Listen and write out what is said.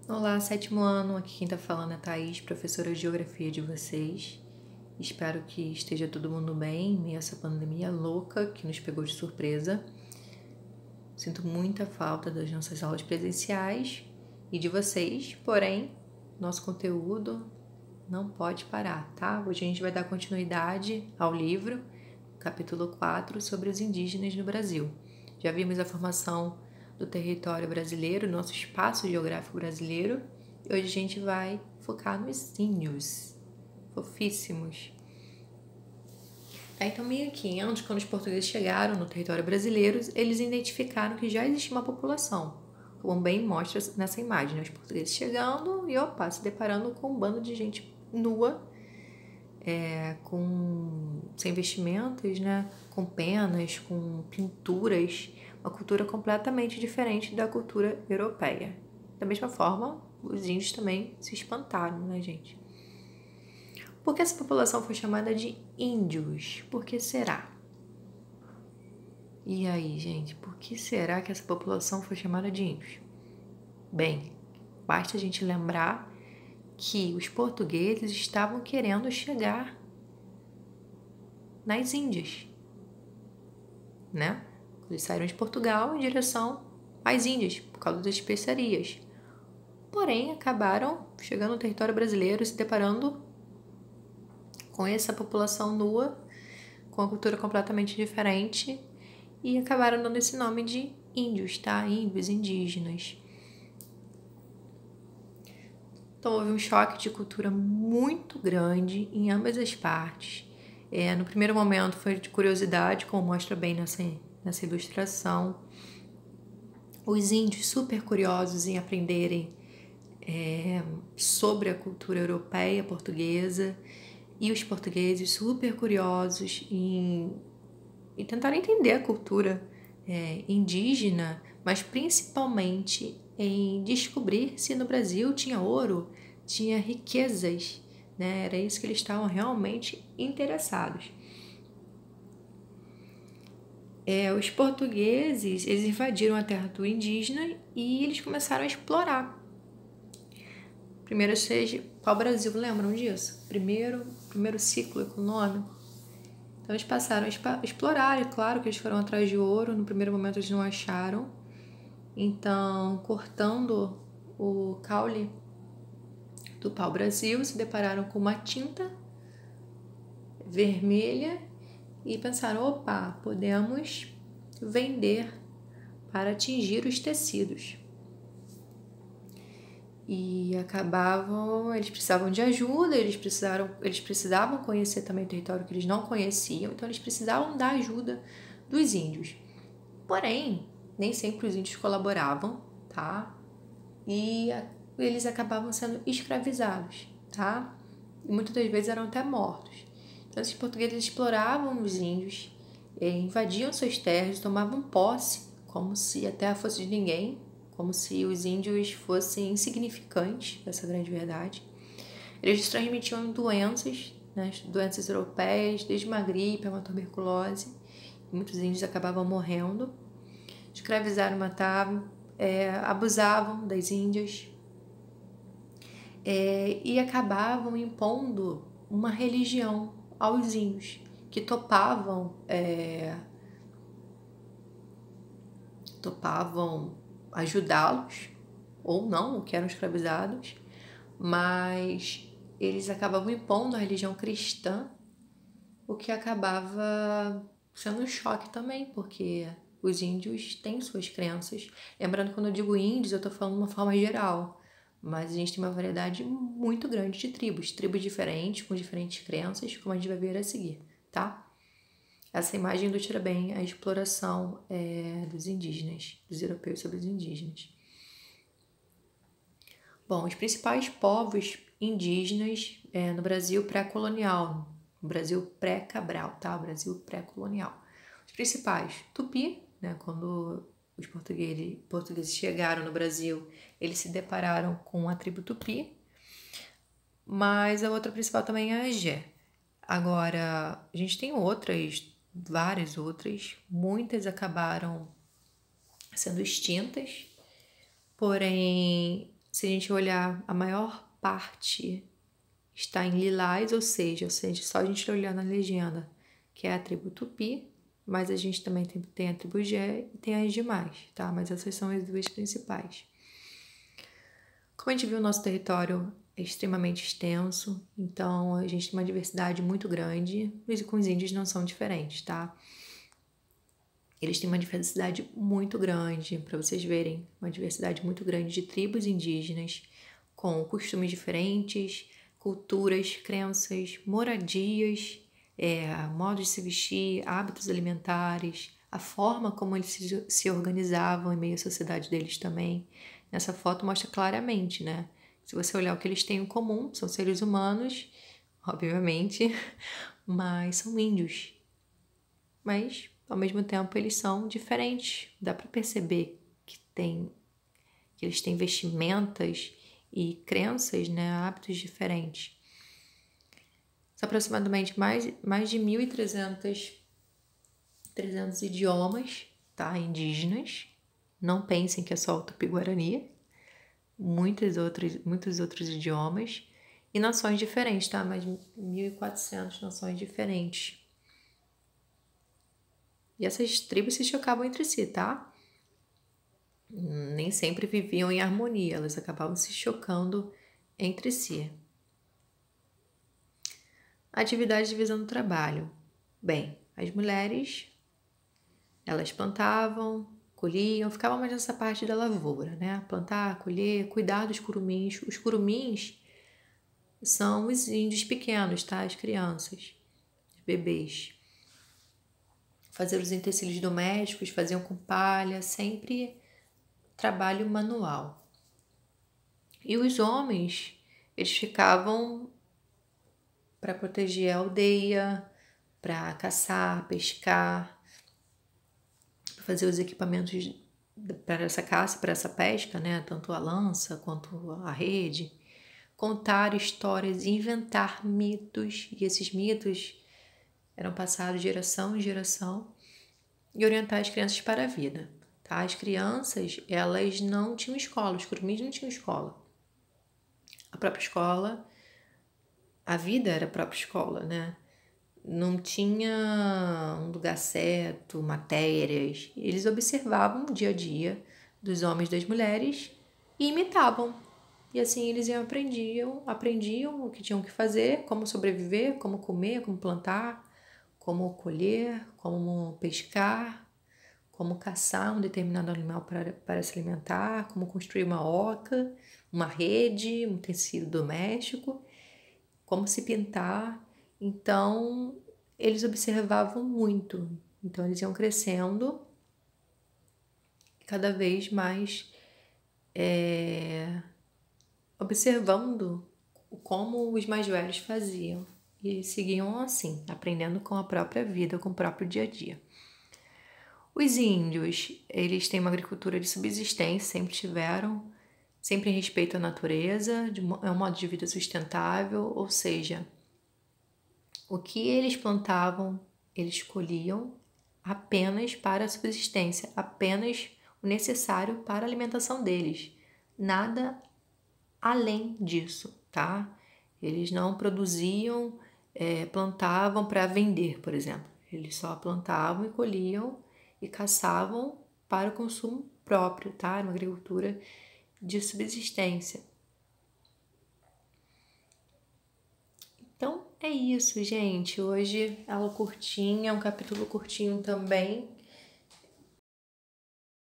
Olá, sétimo ano, aqui quem tá falando é a Thaís, professora de Geografia de vocês. Espero que esteja todo mundo bem, em meio a essa pandemia louca que nos pegou de surpresa. Sinto muita falta das nossas aulas presenciais e de vocês, porém, nosso conteúdo não pode parar, tá? Hoje a gente vai dar continuidade ao livro, capítulo 4, sobre os indígenas no Brasil. Já vimos a formação do território brasileiro, nosso espaço geográfico brasileiro, e hoje a gente vai focar nos índios, fofíssimos. Então, 1500, quando os portugueses chegaram no território brasileiro, eles identificaram que já existia uma população, como bem mostra nessa imagem, né? Os portugueses chegando e, se deparando com um bando de gente nua, sem vestimentas, né? Com penas, com pinturas, uma cultura completamente diferente da cultura europeia. Da mesma forma, os índios também se espantaram, né, gente? Por que essa população foi chamada de índios? Por que será? E aí, gente, por que será que essa população foi chamada de índios? Bem, basta a gente lembrar que os portugueses estavam querendo chegar nas Índias, né? Eles saíram de Portugal em direção às Índias, por causa das especiarias. Porém, acabaram chegando no território brasileiro e se deparando com essa população nua, com uma cultura completamente diferente, e acabaram dando esse nome de índios, tá? Índios, indígenas. Então, houve um choque de cultura muito grande em ambas as partes. No primeiro momento foi de curiosidade, como mostra bem nessa ilustração. Os índios super curiosos em aprenderem sobre a cultura europeia, portuguesa, e os portugueses super curiosos em tentar entender a cultura indígena, mas principalmente em descobrir se no Brasil tinha ouro, tinha riquezas, né? Era isso que eles estavam realmente interessados. Os portugueses, eles invadiram a terra do indígena e eles começaram a explorar. Primeiro seja pau-brasil, lembram disso? Primeiro ciclo econômico. Então eles passaram a explorar, é claro que eles foram atrás de ouro, no primeiro momento eles não acharam. Então, cortando o caule do pau-brasil, se depararam com uma tinta vermelha e pensaram, opa, podemos vender para atingir os tecidos. E eles precisavam de ajuda, eles precisavam conhecer também o território que eles não conheciam, então eles precisavam da ajuda dos índios. Porém, nem sempre os índios colaboravam, tá? E eles acabavam sendo escravizados, tá? E muitas das vezes eram até mortos. Então, esses portugueses exploravam os índios, invadiam suas terras, tomavam posse, como se a terra fosse de ninguém, como se os índios fossem insignificantes, essa é a grande verdade. Eles transmitiam doenças, né, doenças europeias, desde uma gripe a uma tuberculose. Muitos índios acabavam morrendo. Escravizaram, matavam, abusavam das índias e acabavam impondo uma religião aos índios, que topavam ajudá-los, ou não, que eram escravizados, mas eles acabavam impondo a religião cristã, o que acabava sendo um choque também, porque os índios têm suas crenças. Lembrando que quando eu digo índios, eu estou falando de uma forma geral, mas a gente tem uma variedade muito grande de tribos diferentes, com diferentes crenças, como a gente vai ver a seguir, tá? Essa imagem ilustra bem a exploração dos indígenas, dos europeus sobre os indígenas. Bom, os principais povos indígenas no Brasil pré-colonial, no Brasil pré-Cabral, tá? O Brasil pré-colonial. Os principais, Tupi, né? Quando os portugueses chegaram no Brasil, eles se depararam com a tribo Tupi, mas a outra principal também é a Agé. Agora, a gente tem várias outras, muitas acabaram sendo extintas, porém se a gente olhar, a maior parte está em Lilás, ou seja, só a gente olhar na legenda, que é a tribo Tupi, mas a gente também tem a tribo Gé e tem as demais, tá? Mas essas são as duas principais. Como a gente viu, o nosso território é extremamente extenso, então a gente tem uma diversidade muito grande, e com os índios não são diferentes, tá? Eles têm uma diversidade muito grande, para vocês verem, uma diversidade muito grande de tribos indígenas, com costumes diferentes, culturas, crenças, moradias, modos de se vestir, hábitos alimentares, a forma como eles se organizavam em meio à sociedade deles também. Nessa foto mostra claramente, né? Se você olhar o que eles têm em comum, são seres humanos, obviamente, mas são índios. Mas, ao mesmo tempo, eles são diferentes. Dá para perceber que eles têm vestimentas e crenças, né? Hábitos diferentes. São aproximadamente mais de 1.300 idiomas, tá? Indígenas. Não pensem que é só o Tupi-Guarani. Muitos outros idiomas. E nações diferentes, tá? Mais de 1.400 nações diferentes. E essas tribos se chocavam entre si, tá? Nem sempre viviam em harmonia, elas acabavam se chocando entre si. Atividade de divisão do trabalho. Bem, as mulheres, elas plantavam, colhiam, ficavam mais nessa parte da lavoura, né? Plantar, colher, cuidar dos curumins. Os curumins são os índios pequenos, tá? As crianças, os bebês. Fazer os utensílios domésticos, faziam com palha, sempre trabalho manual. E os homens, eles ficavam para proteger a aldeia, para caçar, pescar, para fazer os equipamentos para essa caça, para essa pesca, né? Tanto a lança quanto a rede, contar histórias, inventar mitos, e esses mitos eram passados de geração em geração, e orientar as crianças para a vida. Tá? As crianças, elas não tinham escola, os curumins não tinham escola. A própria escola, a vida era a própria escola, né? Não tinha um lugar certo, matérias. Eles observavam o dia a dia dos homens e das mulheres e imitavam. E assim eles aprendiam o que tinham que fazer, como sobreviver, como comer, como plantar, como colher, como pescar, como caçar um determinado animal para se alimentar, como construir uma oca, uma rede, um tecido doméstico, como se pintar. Então, eles observavam muito. Então, eles iam crescendo cada vez mais observando como os mais velhos faziam. E seguiam assim, aprendendo com a própria vida, com o próprio dia a dia. Os índios, eles têm uma agricultura de subsistência, sempre tiveram, sempre em respeito à natureza, é um modo de vida sustentável, ou seja, o que eles plantavam, eles colhiam apenas para a subsistência, apenas o necessário para a alimentação deles, nada além disso, tá? Eles não produziam, plantavam para vender, por exemplo. Eles só plantavam e colhiam e caçavam para o consumo próprio, tá? Uma agricultura de subsistência. Então é isso, gente. Hoje aula curtinha, um capítulo curtinho também,